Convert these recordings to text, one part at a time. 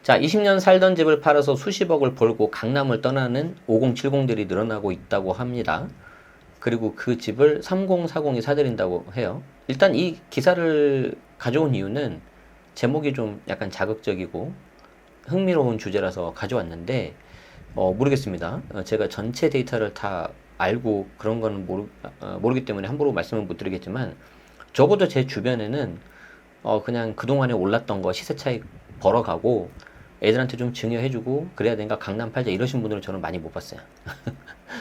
자, 20년 살던 집을 팔아서 수십억을 벌고 강남을 떠나는 5070들이 늘어나고 있다고 합니다. 그리고 그 집을 3040이 사들인다고 해요. 일단 이 기사를 가져온 이유는 제목이 좀 약간 자극적이고 흥미로운 주제라서 가져왔는데, 모르겠습니다. 제가 전체 데이터를 다 알고 그런 거는 모르기 때문에 함부로 말씀을 못 드리겠지만, 적어도 제 주변에는 그냥 그동안에 올랐던 거 시세 차익 벌어가고 애들한테 좀 증여해주고 그래야 되니까 강남 팔자 이러신 분들은 저는 많이 못 봤어요.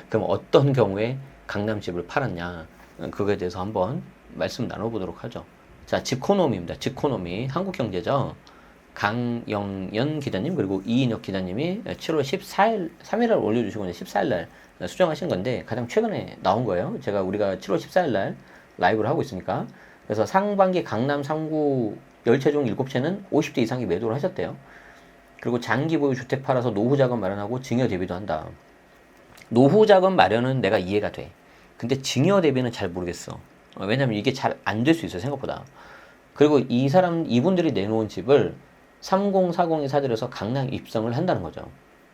그럼 어떤 경우에 강남 집을 팔았냐, 그거에 대해서 한번 말씀 나눠보도록 하죠. 자, 지코노미입니다. 지코노미 한국경제죠. 강영연 기자님 그리고 이인혁 기자님이 7월 14일 3일날 올려주시고 14일날 수정하신 건데 가장 최근에 나온 거예요. 우리가 7월 14일날 라이브를 하고 있으니까. 그래서 상반기 강남 3구 10채 중 7채는 50대 이상이 매도를 하셨대요. 그리고 장기 보유 주택 팔아서 노후 자금 마련하고 증여 대비도 한다. 노후 자금 마련은 내가 이해가 돼. 근데 증여 대비는 잘 모르겠어. 왜냐면 이게 잘 안 될 수 있어요, 생각보다. 그리고 이분들이 내놓은 집을 3040이 사들여서 강남 입성을 한다는 거죠.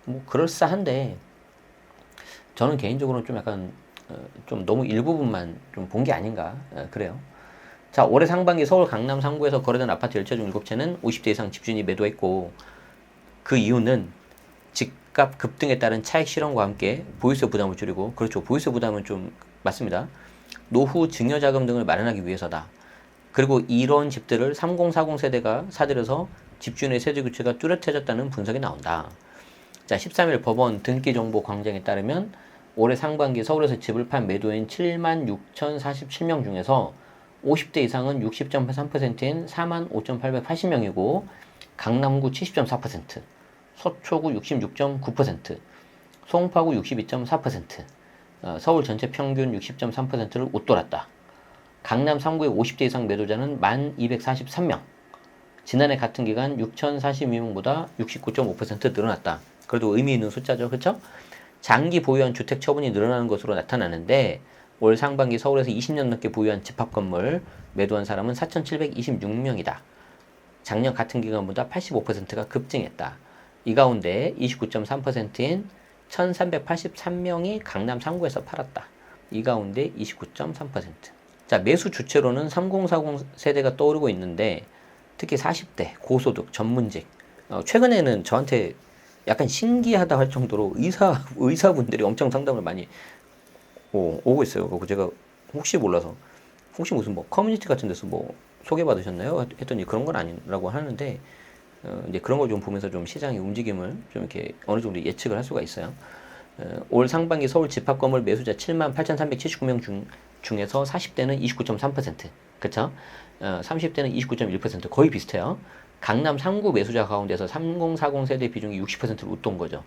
뭐 그럴싸한데 저는 개인적으로는 좀 약간 좀 너무 일부분만 좀 본 게 아닌가 그래요. 자, 올해 상반기 서울 강남 3구에서 거래된 아파트 10채 중 7채는 50대 이상 집주인이 매도했고, 그 이유는 집값 급등에 따른 차익 실현과 함께 보유세 부담을 줄이고, 그렇죠, 보유세 부담은 좀 맞습니다. 노후 증여자금 등을 마련하기 위해서다. 그리고 이런 집들을 3040 세대가 사들여서 집주인의 세제 규제가 뚜렷해졌다는 분석이 나온다. 자, 13일 법원 등기정보 광장에 따르면 올해 상반기 서울에서 집을 판 매도인 76,047명 중에서 50대 이상은 60.3%인 45,880명이고 강남구 70.4%, 서초구 66.9%, 송파구 62.4%, 서울 전체 평균 60.3%를 웃돌았다. 강남 3구의 50대 이상 매도자는 1,243명. 지난해 같은 기간 6,042명보다 69.5% 늘어났다. 그래도 의미 있는 숫자죠. 그렇죠? 장기 보유한 주택 처분이 늘어나는 것으로 나타나는데 올 상반기 서울에서 20년 넘게 보유한 집합건물 매도한 사람은 4,726명이다. 작년 같은 기간보다 85%가 급증했다. 이 가운데 29.3%인 1,383명이 강남 3구에서 팔았다. 이 가운데 29.3%. 자, 매수 주체로는 3040 세대가 떠오르고 있는데 특히 40대 고소득 전문직, 최근에는 저한테 약간 신기하다 할 정도로 의사분들이 엄청 상담을 많이 오고 있어요. 그리고 제가 혹시 몰라서 혹시 무슨 뭐 커뮤니티 같은 데서 뭐 소개받으셨나요? 했더니 그런 건 아니라고 하는데, 이제 그런 걸 좀 보면서 좀 시장의 움직임을 좀 이렇게 어느 정도 예측을 할 수가 있어요. 올 상반기 서울 집합건물 매수자 78,379명 중에서 40대는 29.3%, 그쵸? 30대는 29.1%, 거의 비슷해요. 강남 3구 매수자 가운데서 3040 세대 비중이 60%를 웃돈 거죠.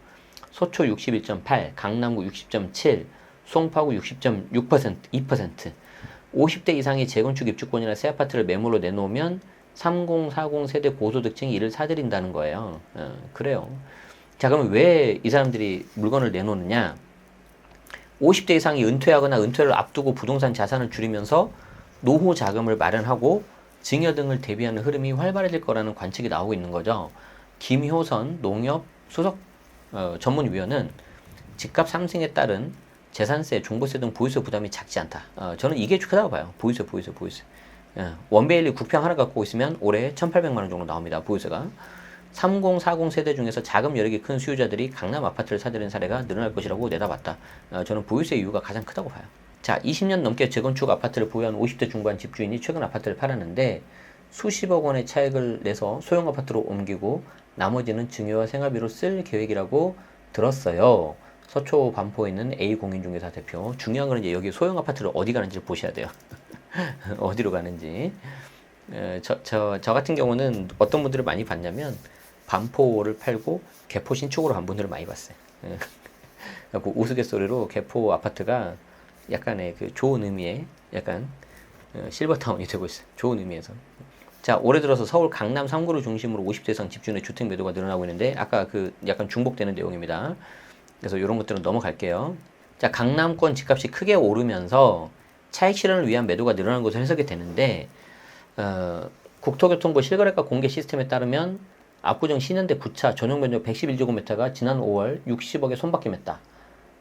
서초 61.8, 강남구 60.7, 송파구 60.6%, 2%. 50대 이상의 재건축 입주권이나 새 아파트를 매물로 내놓으면 3040 세대 고소득층이 이를 사들인다는 거예요. 그래요. 자, 그럼 왜 이 사람들이 물건을 내놓느냐? 50대 이상이 은퇴하거나 은퇴를 앞두고 부동산 자산을 줄이면서 노후 자금을 마련하고 증여 등을 대비하는 흐름이 활발해질 거라는 관측이 나오고 있는 거죠. 김효선 농협 수석 전문위원은 집값 상승에 따른 재산세, 종부세 등 보유세 부담이 작지 않다. 저는 이게 크다고 봐요. 보유세. 원베일리 국평 하나 갖고 있으면 올해 1,800만 원 정도 나옵니다. 보유세가. 3040 세대 중에서 자금 여력이 큰 수요자들이 강남 아파트를 사들인 사례가 늘어날 것이라고 내다봤다. 저는 보유세 이유가 가장 크다고 봐요. 자, 20년 넘게 재건축 아파트를 보유한 50대 중반 집주인이 최근 아파트를 팔았는데 수십억 원의 차익을 내서 소형 아파트로 옮기고 나머지는 증여와 생활비로 쓸 계획이라고 들었어요. 서초 반포에 있는 A공인중개사 대표. 중요한 건 이제 여기 소형 아파트를 어디 가는지를 보셔야 돼요. 어디로 가는지. 저 같은 경우는 어떤 분들을 많이 봤냐면 반포를 팔고 개포 신축으로 간 분들을 많이 봤어요. 그 우스갯소리로 개포 아파트가 약간의 그 좋은 의미의 약간 실버타운이 되고 있어요. 좋은 의미에서. 자, 올해 들어서 서울 강남 3구를 중심으로 50대 이상 집주인의 주택 매도가 늘어나고 있는데 아까 그 약간 중복되는 내용입니다. 그래서 이런 것들은 넘어갈게요. 자, 강남권 집값이 크게 오르면서 차익 실현을 위한 매도가 늘어난 것으로 해석이 되는데 국토교통부 실거래가 공개 시스템에 따르면 압구정 신현대 부차 전용 면적 111제곱미터가 지난 5월 60억에 손바뀜했다.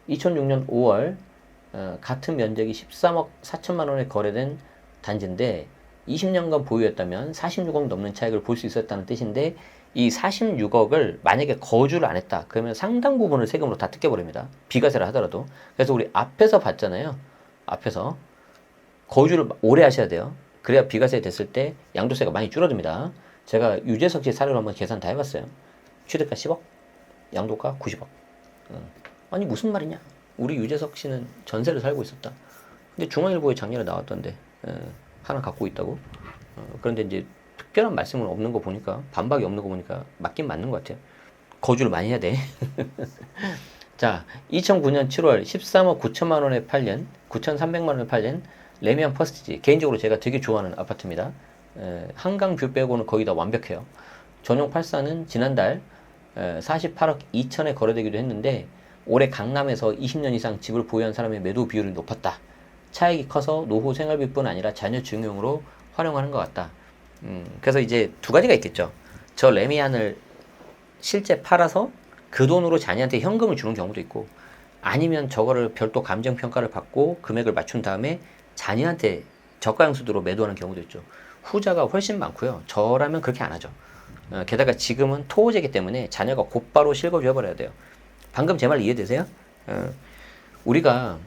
2006년 5월 같은 면적이 13억 4천만 원에 거래된 단지인데 20년간 보유했다면 46억 넘는 차익을 볼 수 있었다는 뜻인데 이 46억을 만약에 거주를 안 했다. 그러면 상당 부분을 세금으로 다 뜯겨버립니다. 비과세를 하더라도. 그래서 우리 앞에서 봤잖아요. 앞에서 거주를 오래 하셔야 돼요. 그래야 비과세 됐을 때 양도세가 많이 줄어듭니다. 제가 유재석 씨 사례로 한번 계산 다 해봤어요. 취득가 10억, 양도가 90억. 아니 무슨 말이냐? 우리 유재석 씨는 전세를 살고 있었다. 근데 중앙일보에 작년에 나왔던데 하나 갖고 있다고. 그런데 이제 특별한 말씀은 없는 거 보니까 반박이 없는 거 보니까 맞긴 맞는 것 같아요. 거주를 많이 해야 돼. 자, 2009년 7월 13억 9천만 원에 팔린 9,300만 원에 팔린 레미안 퍼스티지. 개인적으로 제가 되게 좋아하는 아파트입니다. 한강 뷰 빼고는 거의 다 완벽해요. 전용 84는 지난달 48억 2천에 거래되기도 했는데 올해 강남에서 20년 이상 집을 보유한 사람의 매도 비율이 높았다. 차익이 커서 노후 생활비뿐 아니라 자녀 증용으로 활용하는 것 같다. 그래서 이제 두 가지가 있겠죠. 저 레미안을 실제 팔아서 그 돈으로 자녀한테 현금을 주는 경우도 있고 아니면 저거를 별도 감정평가를 받고 금액을 맞춘 다음에 자녀한테 저가형수도로 매도하는 경우도 있죠. 후자가 훨씬 많고요. 저라면 그렇게 안 하죠. 게다가 지금은 토호제이기 때문에 자녀가 곧바로 실거주해버려야 돼요. 방금 제 말 이해되세요? 우리가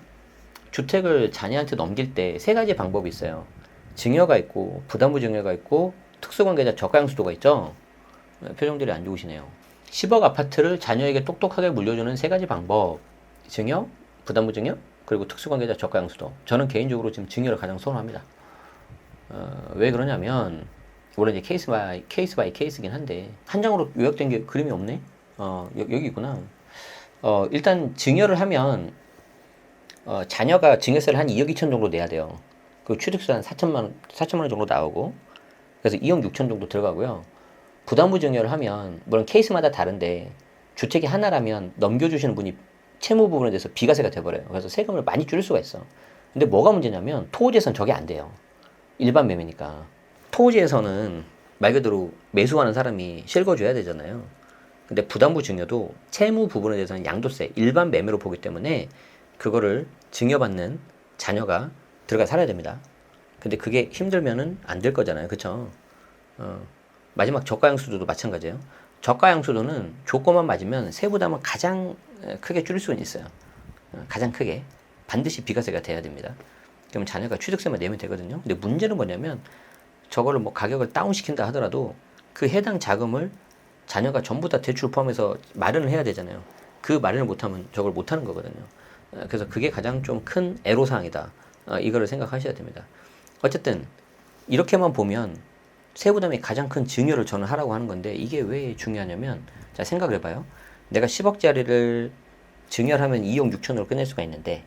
주택을 자녀한테 넘길 때 세 가지 방법이 있어요. 증여가 있고 부담부 증여가 있고 특수관계자 저가형수도가 있죠. 표정들이 안 좋으시네요. 10억 아파트를 자녀에게 똑똑하게 물려주는 세 가지 방법. 증여, 부담부 증여, 그리고 특수관계자 저가형수도. 저는 개인적으로 지금 증여를 가장 선호합니다. 왜 그러냐면 물론 이제 케이스 바이 케이스긴 한데 한 장으로 요약된 게 그림이 없네. 여기 있구나. 일단 증여를 하면 자녀가 증여세를 한 2억 2천 정도 내야 돼요. 그 취득세 한 4천만 원 정도 나오고 그래서 2억 6천 정도 들어가고요. 부담부 증여를 하면 물론 케이스마다 다른데 주택이 하나라면 넘겨주시는 분이 채무 부분에 대해서 비과세가 돼버려요. 그래서 세금을 많이 줄일 수가 있어. 근데 뭐가 문제냐면 토지에서는 저게 안 돼요. 일반 매매니까. 토지에서는 말 그대로 매수하는 사람이 실거주해야 되잖아요. 근데 부담부 증여도 채무 부분에 대해서는 양도세, 일반 매매로 보기 때문에 그거를 증여받는 자녀가 들어가 살아야 됩니다. 근데 그게 힘들면은 안 될 거잖아요. 그쵸? 마지막 저가형수도도 마찬가지예요. 저가형수도는 조건만 맞으면 세부담을 가장 크게 줄일 수는 있어요. 가장 크게. 반드시 비과세가 돼야 됩니다. 그러면 자녀가 취득세만 내면 되거든요. 근데 문제는 뭐냐면 저거를 뭐 가격을 다운시킨다 하더라도 그 해당 자금을 자녀가 전부 다 대출 포함해서 마련을 해야 되잖아요. 그 마련을 못하면 저걸 못하는 거거든요. 그래서 그게 가장 좀 큰 애로사항이다. 이거를 생각하셔야 됩니다. 어쨌든 이렇게만 보면 세부담이 가장 큰 증여를 저는 하라고 하는 건데 이게 왜 중요하냐면 자 생각을 해봐요. 내가 10억짜리를 증여를 하면 2억 6천으로 끝낼 수가 있는데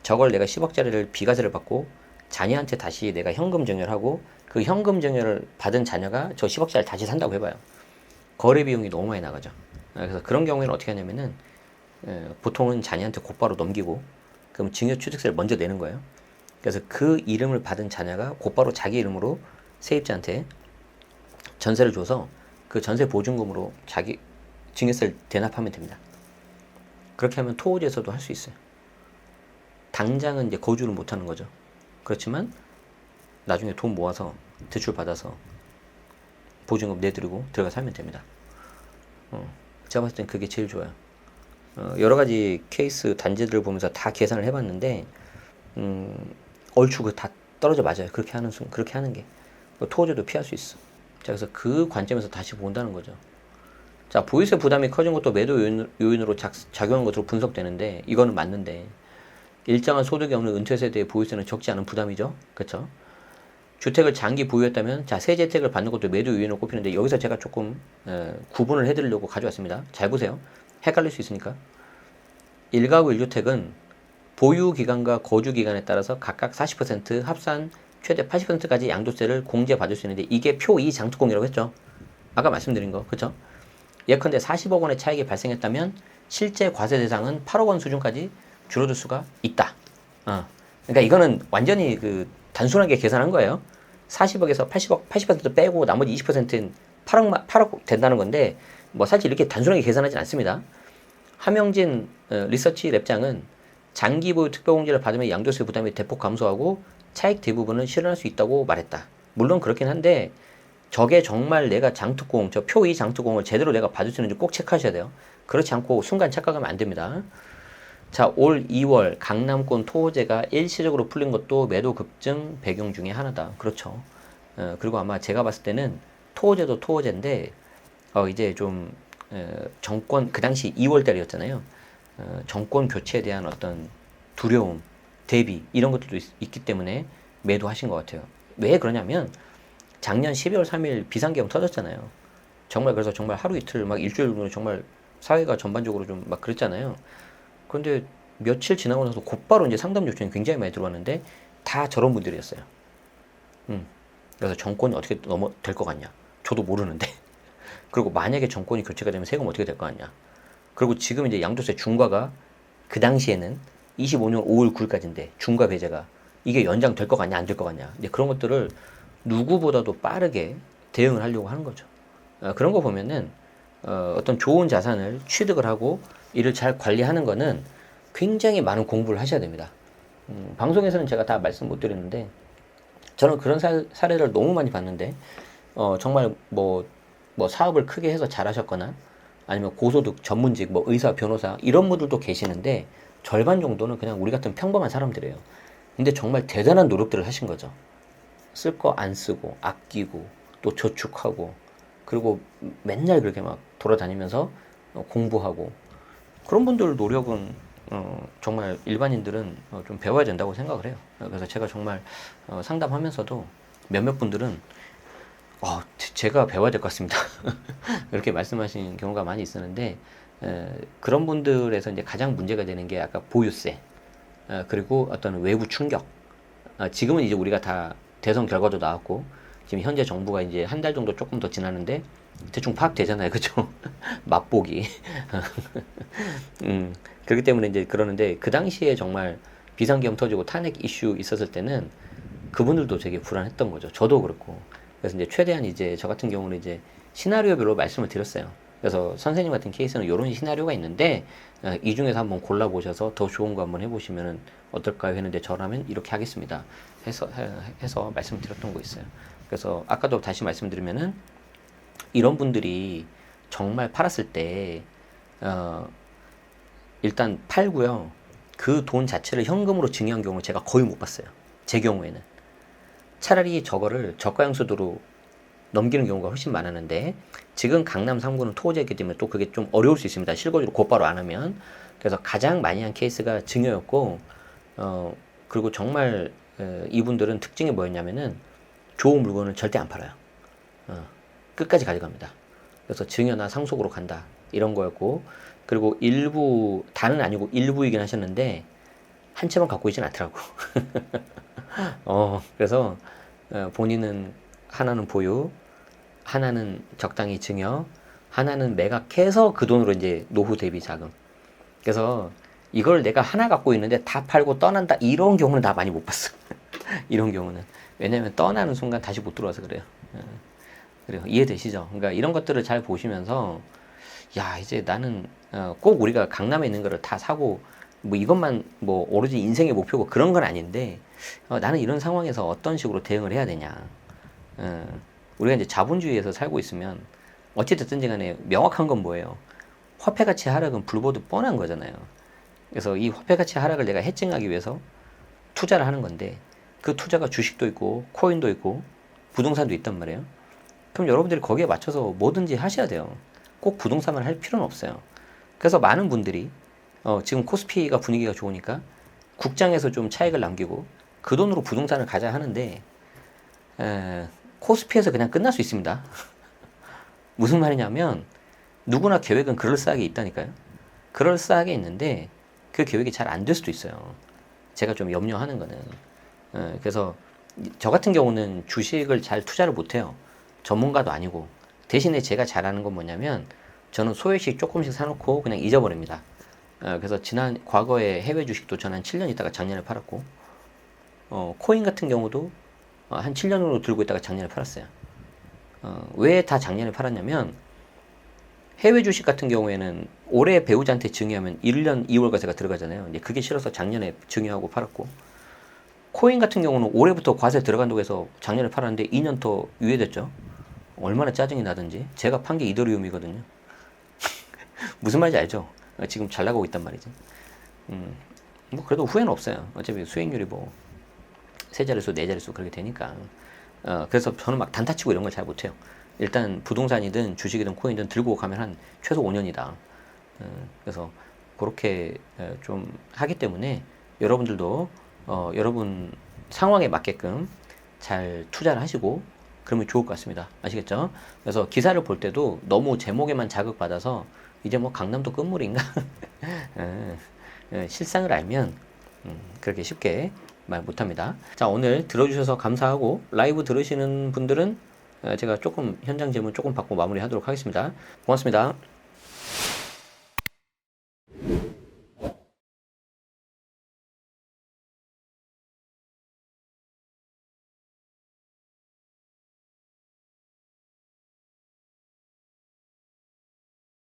저걸 내가 10억짜리를 비과세를 받고 자녀한테 다시 내가 현금 증여를 하고 그 현금 증여를 받은 자녀가 저 10억짜리 다시 산다고 해봐요. 거래 비용이 너무 많이 나가죠. 그래서 그런 경우에는 어떻게 하냐면은 보통은 자녀한테 곧바로 넘기고 그럼 증여 취득세를 먼저 내는 거예요. 그래서 그 이름을 받은 자녀가 곧바로 자기 이름으로 세입자한테 전세를 줘서 그 전세 보증금으로 자기 증여세를 대납하면 됩니다. 그렇게 하면 토지에서도 할 수 있어요. 당장은 이제 거주를 못하는 거죠. 그렇지만 나중에 돈 모아서 대출 받아서 보증금 내드리고 들어가 살면 됩니다. 제가 봤을 땐 그게 제일 좋아요. 여러 가지 케이스 단지들을 보면서 다 계산을 해봤는데 얼추 그 다 떨어져 맞아요. 그렇게 하는 게 토지도 피할 수 있어. 자, 그래서 그 관점에서 다시 본다는 거죠. 자, 보유세 부담이 커진 것도 매도 요인으로 작용한 것으로 분석되는데 이거는 맞는데 일정한 소득이 없는 은퇴 세대의 보유세는 적지 않은 부담이죠. 그렇죠? 주택을 장기 보유했다면 자 세제 혜택을 받는 것도 매도 요인으로 꼽히는데 여기서 제가 조금 구분을 해드리려고 가져왔습니다. 잘 보세요. 헷갈릴 수 있으니까. 1가구 1주택은 보유 기간과 거주 기간에 따라서 각각 40% 합산 최대 80%까지 양도세를 공제받을 수 있는데 이게 표 2 장특공이라고 했죠. 아까 말씀드린 거. 그렇죠? 예컨대 40억 원의 차익이 발생했다면 실제 과세 대상은 8억 원 수준까지 줄어들 수가 있다. 그러니까 이거는 완전히 그 단순하게 계산한 거예요. 40억에서 80억, 80% 빼고 나머지 20%는 8억 된다는 건데 뭐 사실 이렇게 단순하게 계산하진 않습니다. 함영진 리서치 랩장은 장기 보유 특별공제를 받으면 양도세 부담이 대폭 감소하고 차익 대부분은 실현할 수 있다고 말했다. 물론 그렇긴 한데 저게 정말 내가 장특공, 저 표 2 장특공을 제대로 내가 받을 수 있는지 꼭 체크하셔야 돼요. 그렇지 않고 순간 착각하면 안 됩니다. 자, 올 2월 강남권 토호제가 일시적으로 풀린 것도 매도 급증 배경 중에 하나다. 그렇죠. 그리고 아마 제가 봤을 때는 토호제도 토호제인데 이제 좀 정권 그 당시 2월 달이었잖아요. 정권 교체에 대한 어떤 두려움, 대비 이런 것들도 있기 때문에 매도하신 것 같아요. 왜 그러냐면 작년 12월 3일 비상계엄 터졌잖아요. 정말 그래서 정말 하루 이틀 막 일주일 정도 정말 사회가 전반적으로 좀 막 그랬잖아요. 그런데 며칠 지나고 나서 곧바로 이제 상담 요청이 굉장히 많이 들어왔는데 다 저런 분들이었어요. 그래서 정권이 어떻게 될 것 같냐? 저도 모르는데. 그리고 만약에 정권이 교체가 되면 세금 어떻게 될 것 같냐? 그리고 지금 이제 양도세 중과가 그 당시에는 25년 5월 9일까지인데 중과 배제가 이게 연장될 것 같냐 안 될 것 같냐? 이제 그런 것들을 누구보다도 빠르게 대응을 하려고 하는 거죠. 그런 거 보면은 어떤 좋은 자산을 취득을 하고 이를 잘 관리하는 거는 굉장히 많은 공부를 하셔야 됩니다. 방송에서는 제가 다 말씀 못 드리는데 저는 그런 사례를 너무 많이 봤는데 정말 뭐 사업을 크게 해서 잘하셨거나 아니면 고소득 전문직 뭐 의사 변호사 이런 분들도 계시는데 절반 정도는 그냥 우리 같은 평범한 사람들이에요. 근데 정말 대단한 노력들을 하신 거죠. 쓸 거 안 쓰고 아끼고 또 저축하고 그리고 맨날 그렇게 막 돌아다니면서 공부하고 그런 분들 노력은 정말 일반인들은 좀 배워야 된다고 생각을 해요. 그래서 제가 정말 상담하면서도 몇몇 분들은 제가 배워야 될 것 같습니다. 이렇게 말씀하시는 경우가 많이 있었는데 그런 분들에서 이제 가장 문제가 되는 게 아까 보유세 그리고 어떤 외부 충격. 지금은 이제 우리가 다 대선 결과도 나왔고 지금 현재 정부가 이제 한 달 정도 조금 더 지났는데 대충 파악되잖아요, 그죠? 맛보기. 그렇기 때문에 이제 그러는데 그 당시에 정말 비상계엄 터지고 탄핵 이슈 있었을 때는 그분들도 되게 불안했던 거죠. 저도 그렇고. 그래서 이제 최대한 이제 저 같은 경우는 이제 시나리오별로 말씀을 드렸어요. 그래서 선생님 같은 케이스는 이런 시나리오가 있는데 이 중에서 한번 골라보셔서 더 좋은 거 한번 해보시면 어떨까요? 했는데 저라면 이렇게 하겠습니다. 해서 말씀드렸던 거 있어요. 그래서 아까도 다시 말씀드리면은 이런 분들이 정말 팔았을 때 일단 팔고요. 그 돈 자체를 현금으로 증여한 경우 제가 거의 못 봤어요. 제 경우에는. 차라리 저거를 저가양수도로 넘기는 경우가 훨씬 많았는데 지금 강남 3구는 토호제이기 때문에 또 그게 좀 어려울 수 있습니다. 실거주로 곧바로 안 하면. 그래서 가장 많이 한 케이스가 증여였고 그리고 정말 이분들은 특징이 뭐였냐면은 좋은 물건을 절대 안 팔아요. 끝까지 가져갑니다. 그래서 증여나 상속으로 간다 이런 거였고 그리고 일부 다는 아니고 일부이긴 하셨는데 한 채만 갖고 있진 않더라고. 그래서 본인은 하나는 보유, 하나는 적당히 증여, 하나는 매각해서 그 돈으로 이제 노후 대비 자금. 그래서 이걸 내가 하나 갖고 있는데 다 팔고 떠난다 이런 경우는 나 많이 못 봤어. 이런 경우는 왜냐면 떠나는 순간 다시 못 들어와서 그래요. 그래요. 이해되시죠? 그러니까 이런 것들을 잘 보시면서 야 이제 나는 꼭 우리가 강남에 있는 거를 다 사고 뭐 이것만 뭐 오로지 인생의 목표고 그런 건 아닌데 나는 이런 상황에서 어떤 식으로 대응을 해야 되냐. 우리가 이제 자본주의에서 살고 있으면 어찌됐든지 간에 명확한 건 뭐예요? 화폐가치 하락은 불보듯 뻔한 거잖아요. 그래서 이 화폐가치 하락을 내가 해칭하기 위해서 투자를 하는 건데 그 투자가 주식도 있고 코인도 있고 부동산도 있단 말이에요. 그럼 여러분들이 거기에 맞춰서 뭐든지 하셔야 돼요. 꼭 부동산만 할 필요는 없어요. 그래서 많은 분들이 지금 코스피가 분위기가 좋으니까 국장에서 좀 차익을 남기고 그 돈으로 부동산을 가자 하는데 코스피에서 그냥 끝날 수 있습니다. 무슨 말이냐면 누구나 계획은 그럴싸하게 있다니까요. 그럴싸하게 있는데 그 계획이 잘 안 될 수도 있어요. 제가 좀 염려하는 거는 그래서 저 같은 경우는 주식을 잘 투자를 못해요. 전문가도 아니고 대신에 제가 잘하는 건 뭐냐면 저는 소액씩 조금씩 사놓고 그냥 잊어버립니다. 그래서 과거에 해외 주식도 저는 한 7년 있다가 작년에 팔았고 코인 같은 경우도 한 7년으로 들고 있다가 작년에 팔았어요. 왜 다 작년에 팔았냐면 해외 주식 같은 경우에는 올해 배우자한테 증여하면 1년 2월 과세가 들어가잖아요. 이제 그게 싫어서 작년에 증여하고 팔았고, 코인 같은 경우는 올해부터 과세 들어간다고 해서 작년에 팔았는데 2년 더 유예됐죠. 얼마나 짜증이 나든지. 제가 판 게 이더리움이거든요. 무슨 말인지 알죠? 지금 잘 나가고 있단 말이죠. 뭐 그래도 후회는 없어요. 어차피 수익률이 뭐 세 자릿수, 네 자릿수 그렇게 되니까. 그래서 저는 막 단타치고 이런 걸 잘 못해요. 일단 부동산이든 주식이든 코인이든 들고 가면 한 최소 5년이다. 그래서 그렇게 좀 하기 때문에 여러분들도 여러분 상황에 맞게끔 잘 투자를 하시고 그러면 좋을 것 같습니다. 아시겠죠? 그래서 기사를 볼 때도 너무 제목에만 자극받아서 이제 뭐 강남도 끝물인가? 실상을 알면 그렇게 쉽게 말 못합니다. 자, 오늘 들어주셔서 감사하고 라이브 들으시는 분들은 제가 조금 현장 질문 조금 받고 마무리하도록 하겠습니다. 고맙습니다.